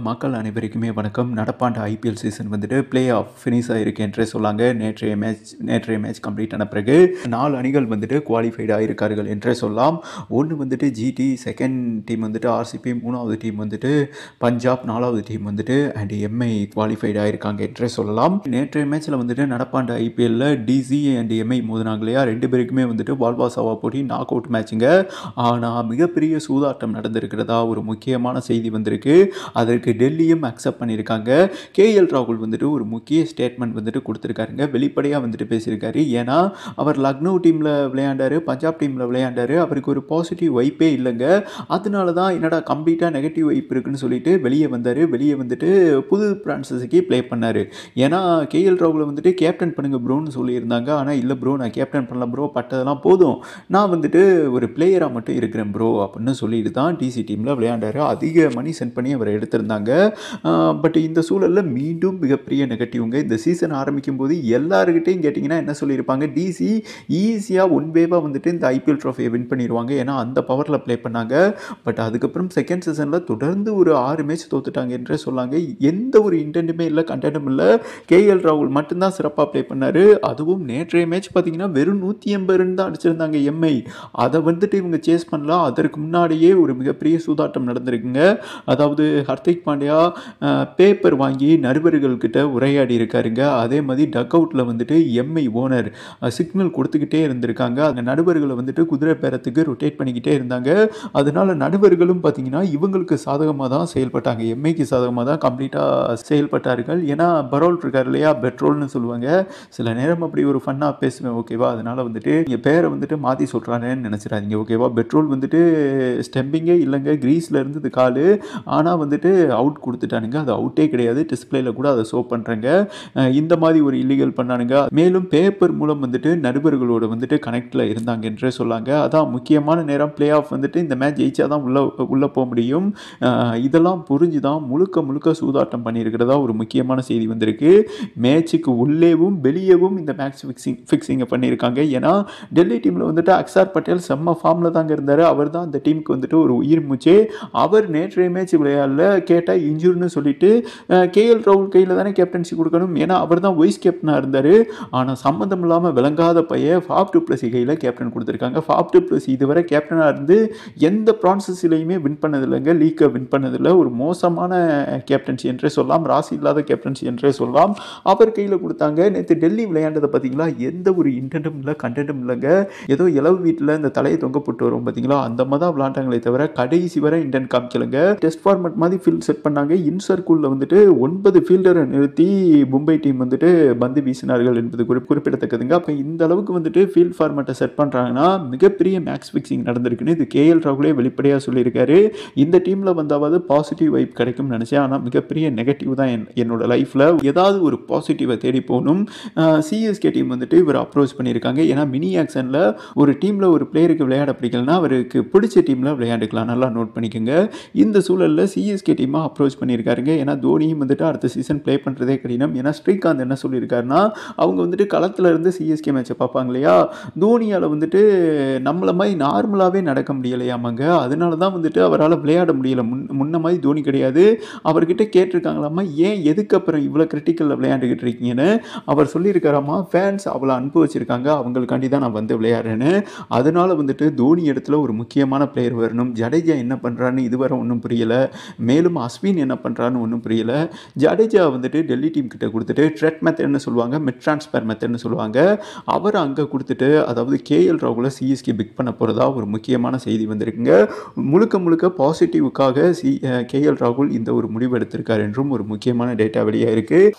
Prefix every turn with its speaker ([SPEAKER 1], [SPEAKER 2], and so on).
[SPEAKER 1] மக்கள் அனைவருக்குமே வணக்கம். நடப்பாண்ட ஐபிஎல் சீசன் வந்துட்டு பிளே ஆஃப் ஃபினிஷ் ஆயிருக்கு என்றே சொல்லாங்க. நேற்றைய மேட்ச் கம்ப்ளீட் ஆன பிறகு 4 அணிகள் வந்துட்டு குவாலிஃபைட் ஆயிருக்கார்கள் என்றே சொல்லலாம். ஒன்று வந்துட்டு ஜிடி, செகண்ட் டீம் வந்துட்டு ஆர்சிபி, 3வது டீம் வந்துட்டு பஞ்சாப், 4வது டீம் வந்துட்டு அண்ட் எம்ஐ குவாலிஃபைட் ஆயிருக்காங்க என்றே சொல்லலாம். நேற்றைய மேட்ச்சில் வந்துட்டு நடப்பாண்ட ஐபிஎல்ல டிசி அண்ட் எம்ஐ மோதினாங்க இல்லையா, 2 பேருக்குமே வந்துட்டு வால்வாசாவா போட்டி நாக் அவுட் மேட்சுங்க. ஆனால் மிகப்பெரிய சூதாட்டம் நடந்திருக்கிறதா ஒரு முக்கியமான செய்தி வந்திருக்கு. அதற்கு டெல்லியும் அக்செப்ட் பண்ணியிருக்காங்க. கேஎல் ராகுல் வந்துட்டு ஒரு முக்கிய ஸ்டேட்மெண்ட் வந்துட்டு கொடுத்துருக்காருங்க. வெளிப்படையாக வந்துட்டு பேசியிருக்காரு. ஏன்னா அவர் லக்னோ டீமில் விளையாண்டாரு, பஞ்சாப் டீமில் விளையாண்டாரு. அவருக்கு ஒரு பாசிட்டிவ் வைப்பே இல்லைங்க. அதனால தான் என்னடா கம்ப்ளீட்டாக நெகட்டிவ் வைப் இருக்குன்னு சொல்லிட்டு வெளியே வந்தார். வெளியே வந்துட்டு புது பிரான்சஸுக்கு ப்ளே பண்ணார். ஏன்னா கேஎல் ராகுலை வந்துட்டு கேப்டன் பண்ணுங்க ப்ரோன்னு சொல்லியிருந்தாங்க. ஆனால் இல்லை ப்ரோ, நான் கேப்டன் பண்ணல ப்ரோ, பட்டதெல்லாம் போதும், நான் வந்துட்டு ஒரு பிளேயராக மட்டும் இருக்கிறேன் ப்ரோ அப்படின்னு சொல்லிட்டு தான் டிசி டீமில் விளையாண்டார். அதிக மணி சென்ட் பண்ணி அவர் எடுத்திருந்தாங்க. பட் இந்த சூழலில் மீண்டும் மிகப்பெரிய நெகட்டிவ்ங்க. இந்த சீசன் ஆரம்பிக்கும் போது எல்லாருக்கிட்டையும் கேட்டிங்கன்னா என்ன சொல்லியிருப்பாங்க, டிசி ஈஸியாக ஒன் வேவாக வந்துட்டு இந்த ஐபிஎல் ட்ராஃபியை வின் பண்ணிடுவாங்க, ஏன்னா அந்த பவரில் ப்ளே பண்ணாங்க. பட் அதுக்கப்புறம் செகண்ட் சீசனில் தொடர்ந்து ஒரு 6 மேட்ச் தோத்துட்டாங்க என்றே சொல்லாங்க. எந்த ஒரு இன்டென்ட்டுமே இல்லை, கண்டென்ட்டும் இல்லை. கேஎல் ராகுல் மட்டும்தான் சிறப்பாக ப்ளே பண்ணார். அதுவும் நேற்றைய மேட்ச் பார்த்தீங்கன்னா வெறும் 180 ரன் தான் அடிச்சிருந்தாங்க எம்ஐ. அதை வந்துட்டு இவங்க சேஸ் பண்ணலாம். அதற்கு முன்னாடியே ஒரு மிகப்பெரிய சூதாட்டம் நடந்திருக்குங்க. அதாவது ஹர்திக் பாண்டியா பேப்பர் வாங்கி நடுவர்கள்கிட்ட உரையாடி இருக்காருங்க. அதே மாதிரி டக் அவுட்டில் வந்துட்டு எம்ஐ ஓனர் சிக்னல் கொடுத்துக்கிட்டே இருந்திருக்காங்க. அந்த நடுவர்களை வந்துட்டு குதிரை பேரத்துக்கு ரொட்டேட் பண்ணிக்கிட்டே இருந்தாங்க. அதனால நடுவர்களும் பார்த்தீங்கன்னா இவங்களுக்கு சாதகமாக தான் செயல்பட்டாங்க, எம்ஐக்கு சாதகமாக தான் கம்ப்ளீட்டாக செயல்பட்டார்கள். ஏன்னா பரோல் இருக்கார் இல்லையா, பெட்ரோல்னு சொல்லுவாங்க. சில நேரம் அப்படி ஒரு ஃபன்னாக பேசுவேன், ஓகேவா. அதனால வந்துட்டு என் பேரை வந்துட்டு மாற்றி சொல்கிறானேன்னு நினச்சிடாதீங்க, ஓகேவா. பெட்ரோல் வந்துட்டு ஸ்டெம்பிங்கே இல்லைங்க, கிரீஸில் இருந்தது கால். ஆனால் வந்துட்டு அவுட் கொடுத்துட்டானுங்க. அது அவுட்டே கிடையாது, டிஸ்பிளேல கூட அதை ஷோ பண்ணுறேங்க. இந்த மாதிரி ஒரு இல்லீகல் பண்ணானுங்க. மேலும் பேப்பர் மூலம் வந்துட்டு நடுவர்களோட வந்துட்டு கனெக்டில் இருந்தாங்க என்றே சொல்லாங்க. அதான் முக்கியமான நேரம், பிளே ஆஃப் வந்துட்டு இந்த மேட்ச் ஜெயிச்சா தான் உள்ளே போக முடியும். இதெல்லாம் புரிஞ்சு தான் முழுக்க சூதாட்டம் பண்ணியிருக்கிறதா ஒரு முக்கியமான செய்தி வந்திருக்கு. மேட்சுக்கு உள்ளேவும் வெளியேவும் இந்த மேட்ச் ஃபிக்ஸிங்கை பண்ணியிருக்காங்க. ஏன்னா டெல்லி டீமில் வந்துட்டு அக்ஷர் பட்டேல் செம்ம ஃபார்மில் தாங்க இருந்தார். அவர் தான் அந்த டீமுக்கு வந்துட்டு ஒரு உயிர் மூச்சு. அவர் நேற்றைய மேட்ச் விளையாடல, கேட்டால் இன்ஜூர்னு சொல்லிட்டு கேஎல் ராகுல் கையில் தானே கேப்டன்சி கொடுக்கணும், ஏன்னா அவர் தான் வைஸ் கேப்டனாக இருந்தார். ஆனால் சம்மந்தம் இல்லாமல் விளங்காத பையன் ஃபாஃப் டு பிளஸி கையில் கேப்டன் கொடுத்துருக்காங்க. ஃபாஃப் டு பிளஸி இதுவரை கேப்டனாக இருந்து எந்த ப்ரான்சஸ்லையுமே வின் பண்ணதில்லைங்க, லீக்கை வின் பண்ணதில்லை. ஒரு மோசமான கேப்டன்சி என்றே சொல்லலாம், ராசி இல்லாத கேப்டன்சி என்றே சொல்லலாம். அவர் கையில் கொடுத்தாங்க. நேற்று டெல்லி விளையாண்டதை பார்த்தீங்களா, எந்த ஒரு இன்டென்ட்டும் இல்லை, கண்டென்ட்டும் இல்லைங்க. ஏதோ இளவு வீட்டில் இந்த தலையை தொங்க போட்டு வரும் பார்த்தீங்களா, அந்த மாதிரி தான் விளையாண்டாங்களே தவிர கடைசி வரை இன்டென்ட் காமிக்கலைங்க. டெஸ்ட் ஃபார்மேட் மாதிரி ஃபீல்ட் செட் பண்ணாங்க. இன்சர்க்குள்ள வந்துட்டு 9 ஃபீல்டரை நிறுத்தி மும்பை டீம் வந்துட்டு பந்து வீசினார்கள் என்பது குறிப்பிடத்தக்கதுங்க. அப்போ இந்த அளவுக்கு வந்துட்டு ஃபீல்ட் ஃபார்மேட்டை செட் பண்ணுறாங்கன்னா மிகப்பெரிய மேட்ச் ஃபிக்ஸிங் நடந்திருக்குன்னு இது கேஎல் ராகுலே வெளிப்படையாக சொல்லியிருக்காரு. இந்த டீமில் வந்தாவது பாசிட்டிவ் வைப் கிடைக்கும்னு நினச்சேன், ஆனால் மிகப்பெரிய நெகட்டிவ் தான் என்னோட லைஃப்பில். ஏதாவது ஒரு பாசிட்டிவை தேடி போகணும். சிஎஸ்கே டீம் வந்துட்டு இவர் அப்ரோச் பண்ணியிருக்காங்க. ஏன்னா மினி ஆக்ஷனில் ஒரு டீமில் ஒரு பிளேயருக்கு விளையாட பிடிக்கலன்னா அவருக்கு பிடிச்ச டீமில் விளையாண்டுக்கலாம், நல்லா நோட் பண்ணிக்கோங்க. இந்த சூழலில் சிஎஸ்கே டீமாக அப்ரோச் பண்ணியிருக்காருங்க. ஏன்னா தோனியும் வந்துட்டு அடுத்த சீசன் ப்ளே பண்ணுறதே கடினம். ஏன்னா ஸ்ரீகாந்த் என்ன சொல்லியிருக்காருன்னா, அவங்க வந்துட்டு களத்தில் இருந்து சிஎஸ்கே மேட்சை பார்ப்பாங்க இல்லையா, தோனியால் வந்துட்டு நம்மளை மாதிரி நார்மலாகவே நடக்க முடியலையாமாங்க. அதனால தான் வந்துட்டு அவரால் விளையாட முடியலை. முன்ன மாதிரி தோனி கிடையாது. அவர்கிட்ட கேட்டிருக்காங்களாமா, ஏன் எதுக்கு அப்புறம் இவ்வளோ கிரிட்டிக்கலில் விளையாண்டுக்கிட்டு இருக்கீங்கன்னு. அவர் சொல்லியிருக்காராமா, ஃபேன்ஸ் அவ்வளோ அனுப்பி வச்சுருக்காங்க, அவங்களுக்காண்டி தான் நான் வந்து விளையாடுறேன்னு. அதனால வந்துட்டு தோனி இடத்துல ஒரு முக்கியமான பிளேயர் வரணும். ஜடேஜா என்ன பண்ணுறான்னு இதுவரை ஒன்றும் புரியலை. மேலும் அஸ்வின் என்ன பண்ணுறான்னு ஒன்றும் புரியல. ஜடேஜா வந்துட்டு டெல்லி டீம் கிட்ட கொடுத்துட்டு ட்ரெட் மெத்தட்னு சொல்லுவாங்க, மிட் ட்ரான்ஸ்ஃபர் மெத்தட்னு சொல்லுவாங்க, அவர் அங்கே கொடுத்துட்டு அதாவது கேஎல் ராகுலை சிஎஸ்கே பிக் பண்ண போகிறதா ஒரு முக்கியமான செய்தி வந்திருக்குங்க. முழுக்க பாசிட்டிவுக்காக கேஎல் ராகுல் இந்த ஒரு முடிவு எடுத்திருக்கார் என்றும் ஒரு முக்கியமான டேட்டா வெளியாக இருக்குது.